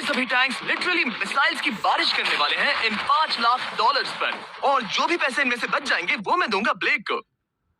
सभी tanks literally missiles की बारिश करने वाले हैं इन $5 लाख पर। और जो भी पैसे इनमें से बच जाएंगे वो मैं दूंगा ब्लेक को।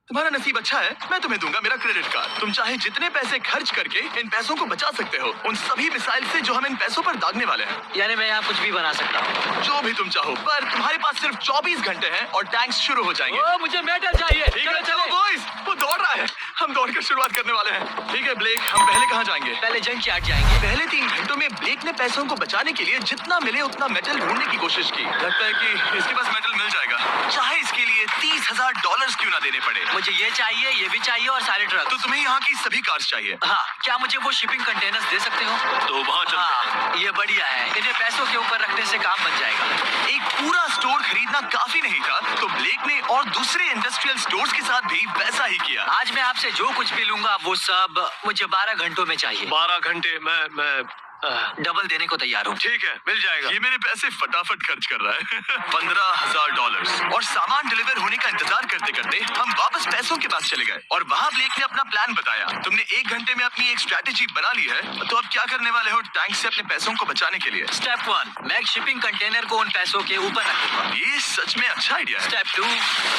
तुम्हारा नसीब अच्छा है, मैं तुम्हें दूंगा मेरा क्रेडिट कार्ड। तुम चाहे जितने पैसे खर्च करके इन पैसों को बचा सकते हो उन सभी मिसाइल से जो हम इन पैसों पर दागने वाले हैं। यानी मैं यहाँ कुछ भी बना सकता हूँ? जो भी तुम चाहो, पर तुम्हारे पास सिर्फ 24 घंटे हैं और टैंक्स शुरू हो जाएंगे। ओ, मुझे मेडल चाहिए। ठीक है, चलो बॉयज, वो दौड़ रहा है, हम दौड़ कर शुरुआत करने वाले हैं। ठीक है ब्लेक, हम पहले कहाँ जाएंगे? पहले जंक यार्ड जाएंगे। पहले 3 घंटों में ब्लेक ने पैसों को बचाने के लिए जितना मिले उतना मेटल ढूंढने की कोशिश की। लगता है कि इसके पास मेटल मिल जाएगा, चाहे इसके लिए $30,000 क्यों ना देने पड़े। मुझे ये चाहिए, ये भी चाहिए और सारे ट्रक। तो तुम्हें यहाँ की सभी कार्स चाहिए? हाँ, क्या मुझे वो शिपिंग कंटेनर्स दे सकते हो? तो वहाँ चलते हाँ, ये बढ़िया है, इन्हें पैसों के ऊपर रखने से काम बन जाएगा। एक पूरा स्टोर खरीदना काफी नहीं था, तो ब्लेक ने और दूसरे इंडस्ट्रियल स्टोर्स के साथ भी वैसा ही किया। आज मैं आपसे जो कुछ भी लूंगा वो सब मुझे 12 घंटों में चाहिए। 12 घंटे मैं डबल देने को तैयार हूँ। ठीक है, मिल जाएगा। ये मेरे पैसे फटाफट खर्च कर रहा है। $15,000 और सामान डिलीवर होने का इंतजार करते करते हम वापस पैसों के पास चले गए और वहाँ ब्लेक ने अपना प्लान बताया। तुमने 1 घंटे में अपनी एक स्ट्रैटेजी बना ली है, तो अब क्या करने वाले हो टैंक से अपने पैसों को बचाने के लिए? स्टेप 1, मैं एक शिपिंग कंटेनर को उन पैसों के ऊपर रखूंगा। ये सच में अच्छा आइडिया है। स्टेप 2,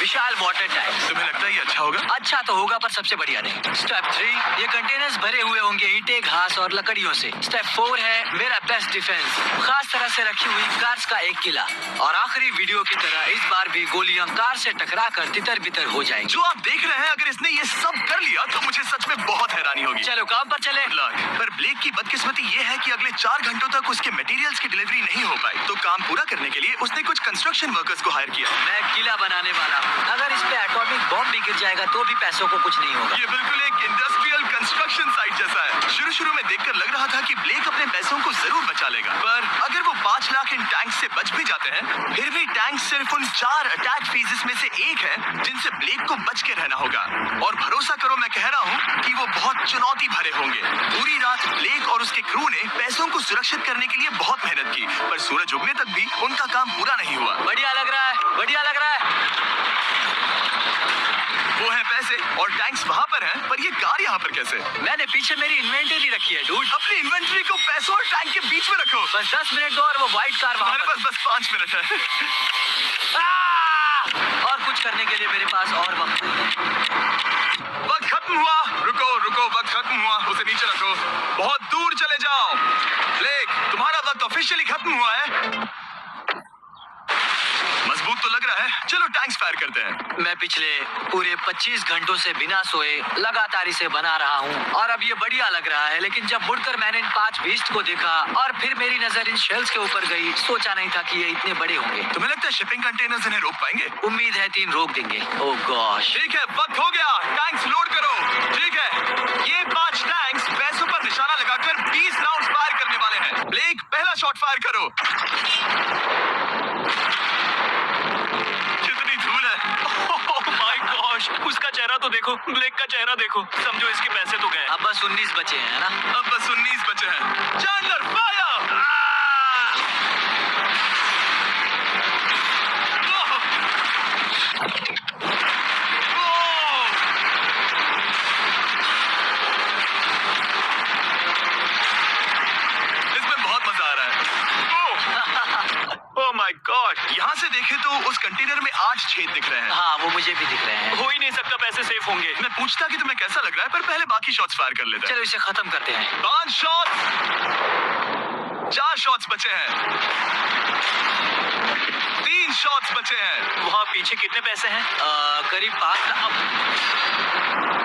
विशाल वाटर टैंक। तुम्हें लगता है ये अच्छा होगा? अच्छा तो होगा पर सबसे बढ़िया नहीं। स्टेप 3, ये कंटेनर्स भरे हुए होंगे ईंटें, घास और लकड़ियों से। स्टेप 4 है मेरा बेस्ट डिफेंस, खास तरह से रखी हुई कार्स का एक किला। और आखिरी वीडियो की तरह इस बार भी गोलियां कार से टकरा कर तितर बितर हो जाएंगी। जो आप देख रहे हैं, अगर इसने ये सब कर लिया तो मुझे सच में बहुत हैरानी होगी। चलो काम पर चले। पर ब्लेक की बदकिस्मती ये है कि अगले 4 घंटों तक उसके मटेरियल्स की डिलीवरी नहीं हो पाई, तो काम पूरा करने के लिए उसने कुछ कंस्ट्रक्शन वर्कर्स को हायर किया। मैं किला बनाने वाला हूँ, अगर इस पे एटॉमिक बॉम्ब भी गिर जाएगा तो भी पैसों को कुछ नहीं होगा। ये बिल्कुल एक इंडस्ट्रियल कंस्ट्रक्शन साइट जैसा है। शुरू में देखकर लग रहा था कि ब्लेक अपने पैसों को जरूर बचा लेगा, पर अगर वो 5 लाख इन टैंक से बच भी जाते हैं, फिर भी टैंक सिर्फ उन 4 अटैक फेजेस में से एक है जिनसे ब्लेक को बच के रहना होगा। और भरोसा करो, मैं कह रहा हूँ कि वो बहुत चुनौती भरे होंगे। पूरी रात ब्लेक और उसके क्रू ने पैसों को सुरक्षित करने के लिए बहुत मेहनत की, पर सूरज उगने तक भी उनका काम पूरा नहीं हुआ। बढ़िया लग रहा है, बढ़िया लग रहा है। वो है पैसे और टैंक्स वहाँ पर हैं, पर ये कार यहाँ पर कैसे? मैंने पीछे मेरी इन्वेंटरी रखी है डूड। अपनी इन्वेंटरी को पैसों और टैंक के बीच में रखो। बस 10 मिनट दो और वो व्हाइट कार वहाँ हमारे पर। पास बस 5 मिनट है। और कुछ करने के लिए मेरे पास और वक्त नहीं है। वक्त खत्म हुआ। रुको, वक्त खत्म हुआ। उसे नीचे रखो, बहुत दूर चले जाओ। ब्लेक, तुम्हारा वक्त ऑफिशियली खत्म हुआ है। मजबूत तो लग रहा है, चलो टैंक्स फायर करते हैं। मैं पिछले पूरे 25 घंटों से बिना सोए लगातार इसे बना रहा हूँ और अब ये बढ़िया लग रहा है, लेकिन जब मुड़कर मैंने इन 5 बीस्ट को देखा और फिर मेरी नजर इन शेल्स के ऊपर गई, सोचा नहीं था कि ये इतने बड़े होंगे। तुम्हें लगता है शिपिंग कंटेनर्स इन्हें रोक पाएंगे? उम्मीद है 3 रोक देंगे। ओह गॉश। ठीक है, वक्त हो गया, टैंक्स लोड करो। ठीक है, ये 5 टैंक्स पैसों पर निशाना लगाकर 20 राउंड फायर करने वाले हैं। ब्लेक, पहला शॉट फायर करो। कितनी धूल है। ओह माय गॉश, उसका चेहरा तो देखो, ब्लेक का चेहरा देखो। समझो इसके पैसे तो गए। अब बस 19 बचे हैं ना? अब बस 19 बचे हैं। Chandler fire. माय गॉड, यहाँ से देखे तो उस कंटेनर में 8 छेद दिख रहे हैं। हाँ, वो मुझे भी दिख रहे हैं। हो ही नहीं सकता, पैसे सेफ होंगे। मैं पूछता कि तुम्हें कैसा लग रहा है, पर पहले बाकी शॉट्स फायर कर लेते हैं। चलो इसे खत्म करते हैं। 5 शॉट, 4 शॉट्स बचे हैं, 3 शॉट्स बचे हैं। वहाँ पीछे कितने पैसे हैं? करीब 5 लाख।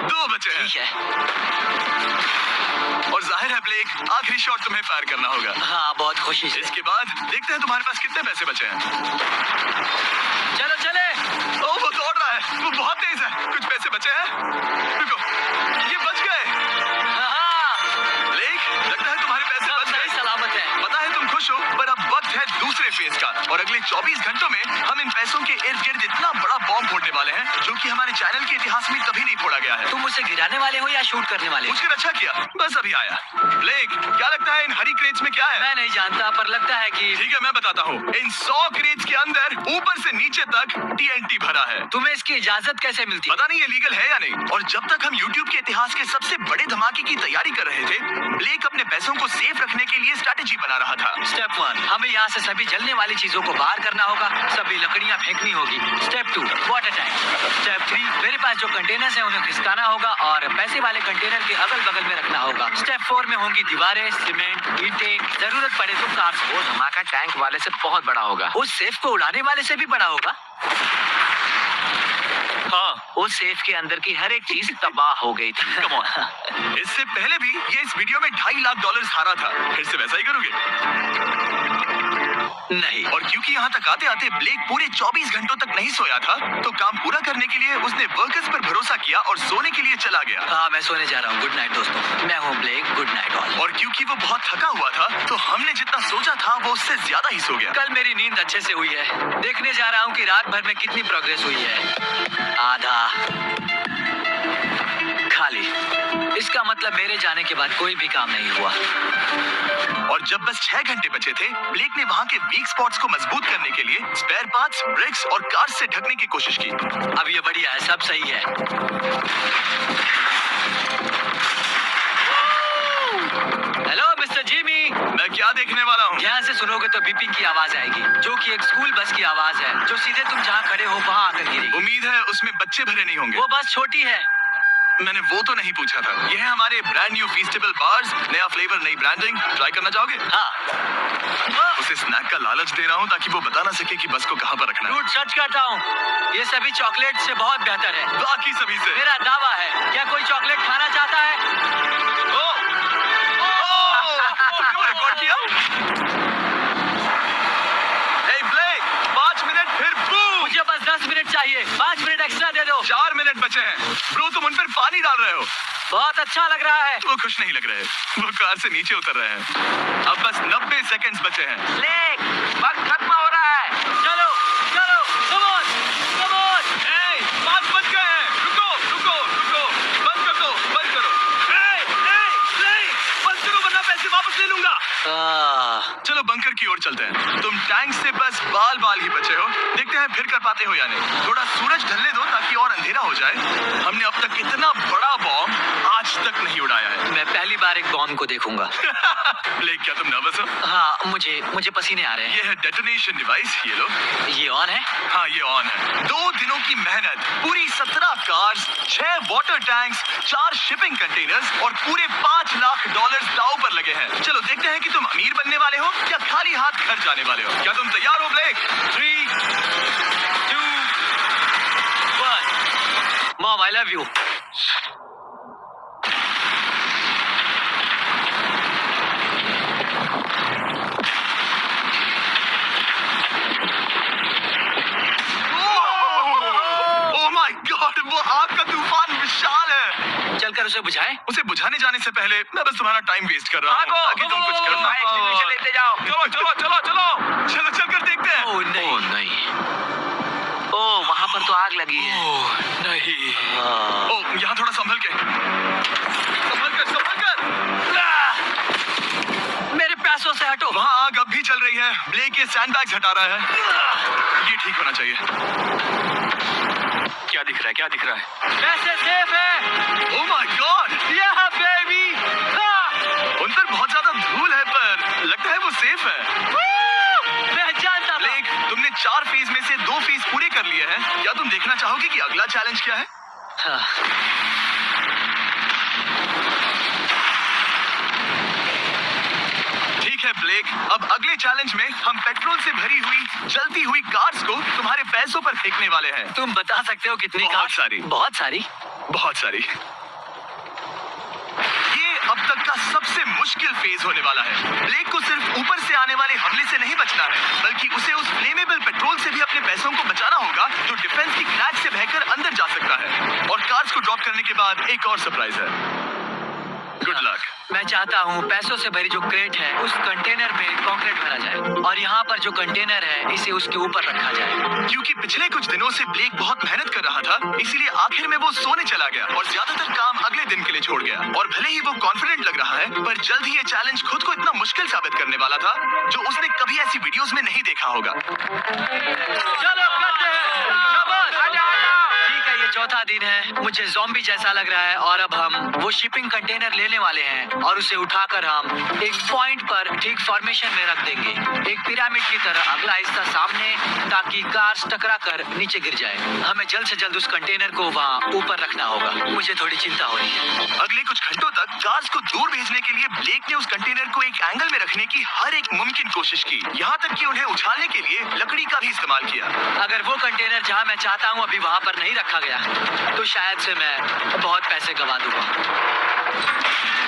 2 बचे हैं। ठीक है। और जाहिर है ब्लेक, आखिरी शॉट तुम्हें फायर करना होगा। हाँ, बहुत खुशी से। इसके बाद देखते हैं तुम्हारे पास कितने पैसे बचे हैं। चलो चले। ओह, वो दौड़ रहा है, वो बहुत तेज है। कुछ पैसे बचे हैं। रुको, ये बच गए। ब्लेक, लगता है तुम्हारे पैसे बच गए। सलामत है। पता है तुम खुश हो, पर अब वक्त है दूसरे फेज का। और अगले 24 घंटों में हम इन पैसों के इर्द गिर्द इतना बड़ा बॉम्ब फोड़ने वाले हैं जो कि हमारे चैनल के इतिहास में कभी नहीं फोड़ा गया है। तुम उसे गिराने वाले हो या शूट करने वाले हो? मुझे अच्छा किया, बस अभी आया। ब्लेक, क्या लगता है इन हरी क्रेट्स में क्या है? मैं नहीं जानता, पर लगता है कि ठीक है, मैं बताता हूँ। इन 100 क्रेट्स के अंदर ऊपर से नीचे तक TNT भरा है। तुम्हें इसकी इजाजत कैसे मिलती? पता नहीं ये लीगल है या नहीं। और जब तक हम YouTube के इतिहास के सबसे बड़े धमाके की तैयारी कर रहे थे, ब्लेक अपने पैसों को सेफ रखने के लिए स्ट्रैटेजी बना रहा था। स्टेप 1, हमें यहाँ से सभी जलने वाली चीजों को बाहर करना होगा, सभी लकड़ियाँ फेंकनी होगी। Step 2, water tank. स्टेप 3, मेरे पास जो कंटेनर्स हैं उन्हें खिसकाना होगा और पैसे वाले कंटेनर के अगल बगल में रखना होगा। स्टेप 4 में होंगी दीवारें, सीमेंट, ईंटें, जरूरत पड़े तो कार्स। वो धमाका टैंक वाले से बहुत बड़ा होगा। उस सेफ को उड़ाने वाले से भी बड़ा होगा। हाँ, उस सेफ के अंदर की हर एक चीज तबाह हो गई थी। Come on। इससे पहले भी ये इस वीडियो में $2.5 लाख हारा था। फिर से वैसा ही करोगे? नहीं। और क्योंकि यहाँ तक आते आते ब्लेक पूरे 24 घंटों तक नहीं सोया था, तो काम पूरा करने के लिए उसने वर्कर्स पर भरोसा किया और सोने के लिए चला गया। हाँ, मैं सोने जा रहा हूँ। गुड नाइट दोस्तों। मैं हूँ ब्लेक, गुड नाइट ऑल। और क्योंकि वो बहुत थका हुआ था, तो हमने जितना सोचा था वो उससे ज्यादा ही सो गया। कल मेरी नींद अच्छे से हुई है। देखने जा रहा हूँ कि रात भर में कितनी प्रोग्रेस हुई है। आधा, खाली। इसका मतलब मेरे जाने के बाद कोई भी काम नहीं हुआ। और जब बस 6 घंटे बचे थे, ब्लेक ने वहाँ के वीक स्पॉट्स को मजबूत करने के लिए स्पेयर पार्ट्स, ब्रिक्स और कार्स से ढकने की कोशिश की। अब ये बढ़िया है, सब सही है। Hello mister Jimmy. मैं क्या देखने वाला हूँ? ध्यान से सुनोगे तो बीपिंग की आवाज आएगी, जो कि एक स्कूल बस की आवाज है, जो सीधे तुम जहाँ खड़े हो वहाँ आकर गिरेगी। उम्मीद है उसमें बच्चे भरे नहीं होंगे। वो बस छोटी है। मैंने वो तो नहीं पूछा था। ये है हमारे ब्रांड न्यू फीस्टेबल बार्स, नया फ्लेवर, नई ब्रांडिंग। ट्राई करना चाहोगे? हाँ। उसे स्नैक का लालच दे रहा हूँ ताकि वो बता ना सके कि बस को कहाँ पर रखना है। झूठ सच कहता हूँ, ये सभी चॉकलेट से बहुत बेहतर है। बाकी सभी से। मेरा दावा है। क्या कोई चॉकलेट खाना चाहता है? क्यों रिकॉर्ड किया? Hey Blake, 5 मिनट फिर बूम। मुझे बस 10 मिनट चाहिए। 5 मिनट एक्स्ट्रा दे दो। 4 मिनट बचे हैं। ब्रो, तुम उन पर पानी डाल रहे हो। बहुत अच्छा लग रहा है। वो खुश नहीं लग रहे हैं। वो कार से नीचे उतर रहे हैं। अब बस 90 सेकंड्स बचे हैं। ब्लेक, वक्त खत्म हो रहा है। चलो चलो, कम ऑन कम ऑन। 5 बज गए हैं। रुको रुको रुको, बंद कर दो, बंद करो। Blake, बंद करो वरना पैसे वापस ले लूंगा। चलो बंकर की ओर चलते हैं। तुम टैंक से बस बाल ही बचे हो। देखते हैं फिर कर पाते हो या नहीं। थोड़ा सूरज ढलने दो ताकि और अंधेरा हो जाए। हमने अब तक इतना बड़ा बॉम्ब आज तक नहीं उड़ाया है। मैं पहली बार एक बॉम्ब को देखूंगा। ब्लेक, क्या तुम नर्वस हो? हाँ, मुझे पसीने आ रहे हैं। ये है डेटोनेशन डिवाइस, ये लो। ये ऑन है? हाँ, ये ऑन है। 2 दिनों की मेहनत, पूरी 17 cars, 6 water tanks, 4 shipping containers और पूरे $5 लाख दांव पर लगे हैं। चलो देखते हैं कि तुम अमीर बनने वाले हो या खाली हाथ घर जाने वाले हो। क्या तुम तैयार हो Blake? 3, 2, 1। Mom, I love you. Oh my God, वो आग का तूफान विशाल है। चलकर उसे बुझाएं। उसे बुझाने जाने से पहले मैं बस तुम्हारा टाइम वेस्ट कर रहा हूँ ताकि तुम कुछ कर ना पाओ। लेते जाओ। चलो चलो चलो चलो, चलो चलकर देखते हैं। ओह नहीं। ओह नहीं। ओह, वहाँ पर तो आग लगी है। ओह नहीं। ओह, यहाँ थोड़ा संभल के, संभल कर, संभल कर। मेरे पैसों से हटो। वहाँ आग अब भी चल रही है। ब्लेक ये सैंडबैग्स हटा रहा है। ये ठीक होना चाहिए। क्या दिख रहा है? क्या दिख रहा है? पैसे सेफ है। ओह माय गॉड, Yeah, baby! उन पर बहुत ज्यादा धूल है, पर लगता है वो सेफ है। मैं जानता था। ब्लेक, तुमने 4 फेज में से 2 फेज पूरे कर लिए हैं। क्या तुम देखना चाहोगे कि अगला चैलेंज क्या है? हाँ। ठीक है ब्लेक, अब अगले चैलेंज में हम पेट्रोल से भरी हुई जलती हुई कार्स को तुम्हारे पैसों पर फेंकने वाले हैं। तुम बता सकते हो कितनी बहुत कार? सारी। बहुत सारी? बहुत सारी। ये अब तक का सबसे मुश्किल फेज होने वाला है। ब्लेक को सिर्फ ऊपर से आने वाले हमले से नहीं बचना है, बल्कि उसे उस फ्लेमेबल पेट्रोल से भी अपने पैसों को बचाना होगा जो डिफेंस की क्रैक से बहकर अंदर जा सकता है। और कार्स को ड्रॉप करने के बाद एक और सरप्राइज है। Good luck. मैं चाहता हूँ पैसों से भरी जो क्रेट है उस कंटेनर में कंक्रीट भरा जाए और यहाँ पर जो कंटेनर है इसे उसके ऊपर रखा जाए। क्योंकि पिछले कुछ दिनों से ब्लेक बहुत मेहनत कर रहा था, इसीलिए आखिर में वो सोने चला गया और ज्यादातर काम अगले दिन के लिए छोड़ गया। और भले ही वो कॉन्फिडेंट लग रहा है, पर जल्द ही ये चैलेंज खुद को इतना मुश्किल साबित करने वाला था जो उसने कभी ऐसी वीडियोस में नहीं देखा होगा। चलो करते हैं, शाबाश। ठीक है, ये चौथा दिन है। मुझे ज़ॉम्बी जैसा लग रहा है और अब हम वो शिपिंग कंटेनर लेने वाले हैं और उसे उठाकर हम एक पॉइंट पर ठीक फॉर्मेशन में रख देंगे, एक पिरामिड की तरह। अगला हिस्सा सामने, ताकि कार्स टकरा कर नीचे गिर जाए। हमें जल्द से जल्द उस कंटेनर को वहाँ ऊपर रखना होगा। मुझे थोड़ी चिंता हो रही है। अगले कुछ घंटों तक कार्स को दूर भेजने के लिए ब्लेक ने उस कंटेनर को एक एंगल में रखने की हर एक मुमकिन कोशिश की, यहाँ तक कि उन्हें उछालने के लिए लकड़ी का भी इस्तेमाल किया। अगर वो कंटेनर जहाँ मैं चाहता हूँ अभी वहाँ पर नहीं रखा गया तो शायद से मैं बहुत पैसे गवा दूंगा।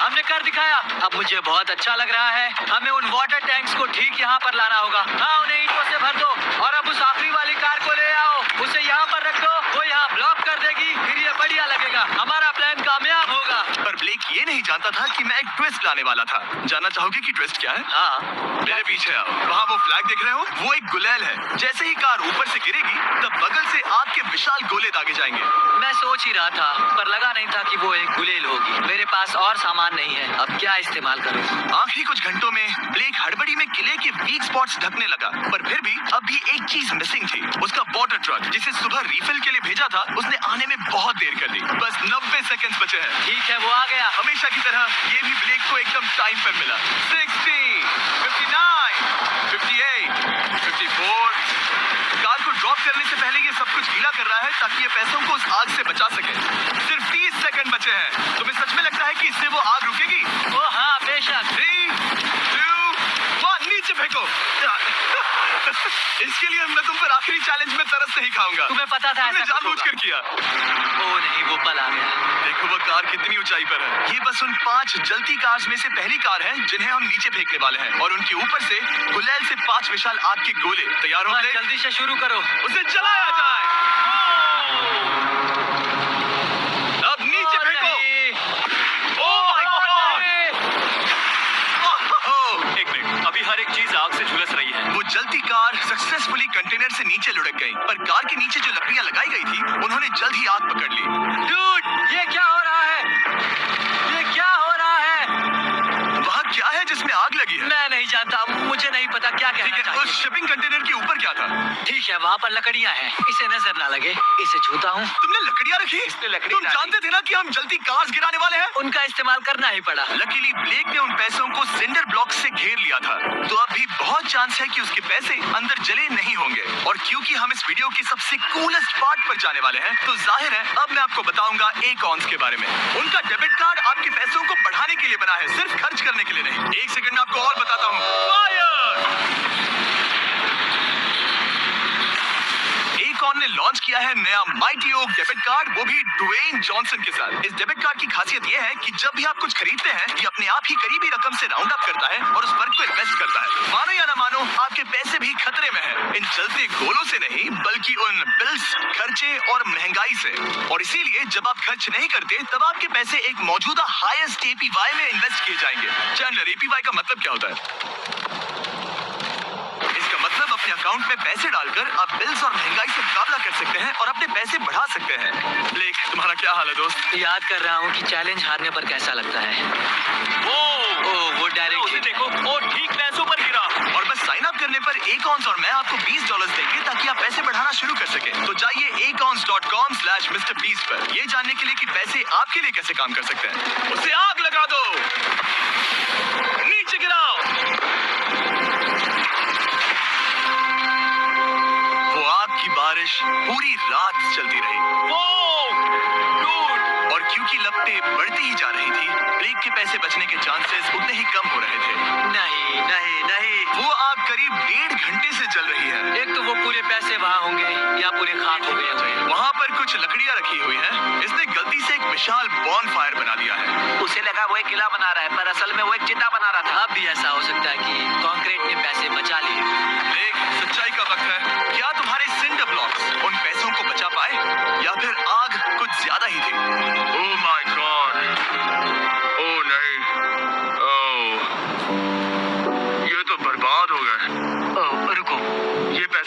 हमने कर दिखाया, अब मुझे बहुत अच्छा लग रहा है। हमें उन वाटर टैंक्स को ठीक यहाँ पर लाना होगा। हाँ, उन्हें ईंटों से भर दो और अब उस आखिरी वाली कार को ले आओ, उसे यहाँ पर रख दो, वो यहाँ ब्लॉक कर देगी, फिर ये बढ़िया लगेगा। हमारा प्लान कामयाब होगा। पर ब्लेक ये नहीं जानता था कि मैं एक ट्विस्ट लाने वाला था। जानना चाहोगे कि ट्विस्ट क्या है? हाँ, मेरे पीछे आओ। वहाँ वो फ्लैग देख रहे हो? वो एक गुलेल है। जैसे ही कार ऊपर से गिरेगी तब बगल से आग के विशाल गोले दागे जाएंगे। मैं सोच ही रहा था, पर लगा नहीं था कि वो एक गुलेल होगी। मेरे पास और सामान नहीं है, अब क्या इस्तेमाल करूं? आखिरी कुछ घंटों में ब्लेक हड़बड़ी में किले के वीक स्पॉट्स ढकने लगा, पर फिर भी अब भी एक चीज मिसिंग थी। उसका वाटर ट्रक, जिसे सुबह रिफिल के लिए भेजा था, उसने आने में बहुत देर कर दी। बस 90 सेकंड्स बचे हैं। ठीक है, वो आ गया। हमेशा की तरह ये भी ब्लेक को एकदम टाइम पर मिला। 60, 59, 58, 54। कार को ड्रॉप करने से पहले ये सब कुछ गीला कर रहा है ताकि ये पैसों को उस आग से बचा सके। सिर्फ 30 सेकंड बचे हैं। तुम्हें सच में लगता है कि इससे वो आग रुकेगी? ओ हाँ, बेशक। 3, 2, 1, नीचे फेंको। इसके लिए मैं तुम पर आखिरी चैलेंज में तरस नहीं खाऊंगा। तुम्हें पता था तुमने ऐसा कुछ जानबूझकर होगा। किया। ओ नहीं, वो पल आ गया। देखो वो कार कितनी ऊंचाई पर है। ये बस उन 5 जलती कार्स में से पहली कार है जिन्हें हम नीचे फेंकने वाले हैं, और उनके ऊपर से गुलेल से 5 विशाल आग के गोले। तैयार हो? बस जल्दी से शुरू करो। उसे जलाया जाए। अब नीचे फेंको। ओह माय गॉड! एक मिनट, अभी हर एक चीज आग से झुलस रही है। वो जलती कार सक्सेसफुली कंटेनर से नीचे लुढ़क गई, पर कार के नीचे जो लकड़ियां लगाई गई थी उन्होंने जल्द ही आग पकड़ ली। डूड, ये क्या हो रहा है? ये क्या हो रहा है? वहाँ क्या है जिसमें आग लगी है? मैं नहीं जानता, मुझे नहीं पता क्या कहना ठीक है, चाहिए। उस शिपिंग कंटेनर के ऊपर क्या था? ठीक है, वहाँ पर लकड़ियाँ हैं, इसे नजर ना लगे। इसे छूता हूँ। तुमने लकड़ियां रखी? लकड़ी तुम डाली। जानते थे ना कि हम जलती कार्स गिराने वाले हैं? उनका इस्तेमाल करना ही पड़ा। लकीली ब्लेक ने उन पैसों को सिंडर ब्लॉक से घेर लिया था, तो अब भी बहुत चांस है कि उसके पैसे अंदर जले नहीं होंगे। और क्योंकि हम इस वीडियो की सबसे कूलेस्ट पार्ट पर जाने वाले हैं, तो जाहिर है अब मैं आपको बताऊंगा एकॉन्स के बारे में। उनका डेबिट कार्ड आपके पैसों को बढ़ाने के लिए बना है, सिर्फ खर्च करने के लिए नहीं। एक सेकंड में आपको और बताता हूँ। एकॉन ने लॉन्च किया है नया माइटी ओक डेबिट कार्ड, वो भी ड्वेन जॉनसन के साथ। इस डेबिट कार्ड की खासियत ये है कि जब भी आप कुछ खरीदते हैं, ये अपने आप ही करीबी रकम से राउंड अप करता है और उस फर्क को इन्वेस्ट करता है। मानो या ना मानो, आपके पैसे भी खतरे में हैं, इन जलते गोलों से नहीं, बल्कि उन बिल्स, खर्चे और महंगाई से। और इसीलिए जब आप खर्च नहीं करते, तब आपके पैसे एक मौजूदा हाईएस्ट एपीवाई में इन्वेस्ट किए जाएंगे। चैंडलर, एपीवाई का मतलब क्या होता है? इसका मतलब अपने अकाउंट में पैसे डालकर आप बिल्स और महंगाई से मुकाबला कर सकते हैं और अपने पैसे बढ़ा सकते हैं। ब्लेक, तुम्हारा क्या हाल है दोस्त? याद कर रहा हूँ कि चैलेंज हारने पर कैसा लगता है। वो डायरेक्ट उसे देखो, वो ठीक पैसों पर गिरा। और बस साइन अप करने पर एकॉन्स और मैं आपको $20 देंगे ताकि आप पैसे बढ़ाना शुरू कर सकें। तो जाइए acons.com/MrBeast पर, ये जानने के लिए कि पैसे आपके लिए कैसे काम कर सकते हैं। उसे आग लगा दो, नीचे गिराओ। वो आग की बारिश पूरी रात चलती रही। और क्योंकि लपटें बढ़ती ही जा रही थी, ब्लेक के पैसे बचने के चांसेस उतने ही कम हो रहे थे। नहीं नहीं नहीं, वो आग करीब 1.5 घंटे से जल रही है। एक तो वो पूरे पैसे वहाँ होंगे या पूरे खाक हो गए होंगे। वहाँ पर कुछ लकड़ियाँ रखी हुई हैं। इसने गलती से एक विशाल बॉनफायर बना दिया है। उसे लगा वो एक किला बना रहा है, पर असल में वो एक चिता बना रहा था। अब भी ऐसा हो सकता है कि कंक्रीट ने पैसे बचा लिए। ब्लेक, सच्चाई का वक्त है। क्या तुम्हारे सिंडर ब्लॉक्स उन पैसों को बचा पाए, या फिर आग कुछ ज्यादा ही थी? ओह माय गॉड! ओह नहीं,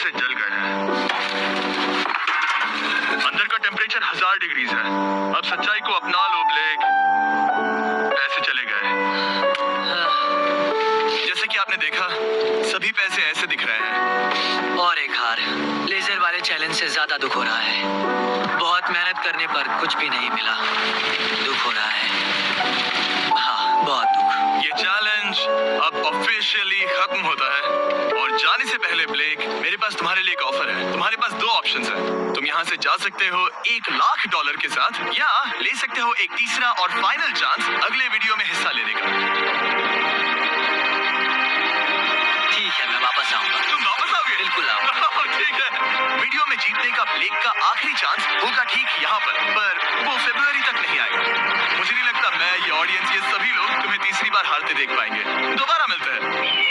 से जल गए हैं। अंदर का टेम्परेचर 1000 डिग्रीज है। अब सच्चाई को अपना लो ब्लेक। पैसे चले गए। जैसे कि आपने देखा, सभी पैसे ऐसे दिख रहे हैं। और एक हार। लेजर वाले चैलेंज से ज्यादा दुख हो रहा है। बहुत मेहनत करने पर कुछ भी नहीं मिला। दुख हो रहा है। हाँ, बहुत दुख। ये चैलेंज अब ऑफिशियली खत्म होता है। और जाने से पहले ब्लेक, मेरे पास तुम्हारे लिए एक ऑफर है। तुम्हारे पास दो ऑप्शंस हैं। तुम यहाँ से जा सकते हो $1,00,000 के साथ, या ले सकते हो एक तीसरा और फाइनल चांस अगले वीडियो में हिस्सा लेने का। ठीक है, मैं वापस आऊंगा। तुम वापस आओगे? बिल्कुल आऊंगा। ठीक है। वीडियो में जीतने का ब्लेक का आखिरी चांस होगा ठीक यहाँ पर वो फरवरी तक नहीं आएगा। मुझे नहीं लगता मैं, ये ऑडियंस, ये सभी लोग तुम्हें तीसरी बार हारते देख पाएंगे। दोबारा मिलते हैं।